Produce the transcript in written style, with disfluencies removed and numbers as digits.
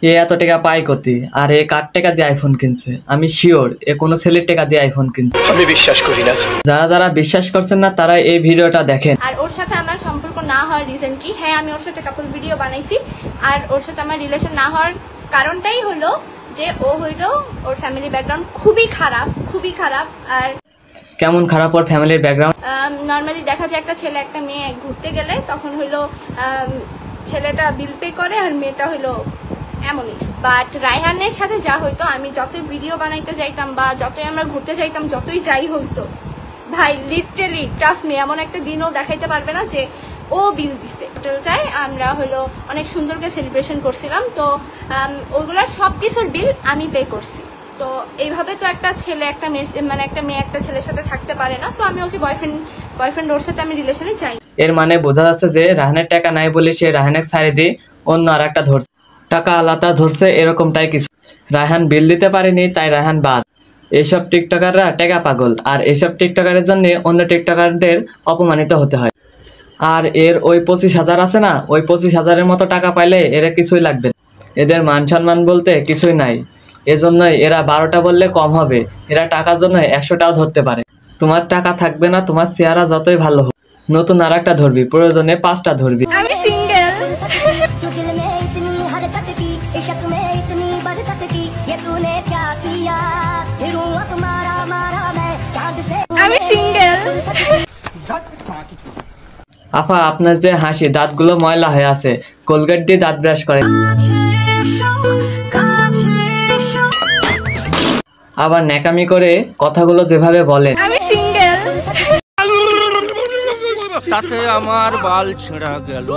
এ এত টাকা পাই কতি আর এ কার টাকা দিয়ে আইফোন কিনছে? আমি শিওর এ কোনো ছেলের টাকা দিয়ে আইফোন কিনছে। আমি বিশ্বাস করি না। যারা যারা বিশ্বাস করছেন না তারা এই ভিডিওটা দেখেন। আর ওর সাথে আমার সম্পর্ক না হওয়ার রিজন কি? হ্যাঁ, আমি ওর সাথে কাপল ভিডিও বানাইছি, আর ওর সাথে আমার রিলেশন না হওয়ার কারণটাই হলো যে ও হইলো ওর ফ্যামিলি ব্যাকগ্রাউন্ড খুবই খারাপ। আর কেমন খারাপ ওর ফ্যামিলির ব্যাকগ্রাউন্ড? নর্মালি দেখা যায় একটা ছেলে একটা মেয়ে ঘুরতে গেলে তখন হইলো ছেলেটা বিল পে করে আর মেয়েটা হইলো এমনই। বাট রায়হানের সাথে যা হইতো, আমি যতই ভিডিও বানাইতে যাইতাম বা যতই আমরা ঘুরতে যাইতাম, যতই যাই হইতো, ভাই লিটারালি ট্রাস্ট মি, এমন একটা দিনও দেখাইতে পারবে না যে ও বিল দিচ্ছে। হোটেলটায় আমরা হলো অনেক সুন্দর করে সেলিব্রেশন করছিলাম, তো ওইগুলোর সব কিছুর বিল আমি পে করছি। তো এইভাবে তো একটা ছেলে একটা মেয়ে মানে একটা মেয়ে একটা ছেলের সাথে থাকতে পারে না। সো আমি ওকে বয়ফ্রেন্ড ওর সাথে আমি রিলেশনে চাই। এর মানে বোঝা যাচ্ছে যে রাহানের টাকা নাই বলে সে রাহানের ছাড়ে দিয়ে অন্য আর একটা ধরছে, টাকা আলাদা ধরছে, এরকমটাই কিছু। রায়হান বিল দিতে পারেনি তাই রায়হান বাদ। এইসব টিকটকাররা টাকা পাগল, আর এইসব টিকটকারের জন্য অন্য টিকটকারদের অপমানিত হতে হয়। আর এর ওই 25,000 আছে না, ওই 25,000-এর মতো টাকা পাইলে এরা কিছুই লাগবে না। এদের মান সম্মান বলতে কিছুই নাই। এজন্যই এরা 12টা বললে কম হবে। এরা টাকার জন্য 100টাও ধরতে পারে। তোমার টাকা থাকবে না, তোমার চেহারা যতই ভালো হোক, নতুন আর একটা ধরবি, প্রয়োজনে 5টা ধরবি। আমি সিঙ্গেল। আপা, আপনার যে হাসি, দাঁতগুলো ময়লা হয়ে আছে, কোলগেট দিয়ে দাঁত ব্রাশ করে, আবার ন্যাকামি করে কথাগুলো যেভাবে বলেন। আমি সিঙ্গেল। তাতে আমার বাল ছেঁড়া গেল।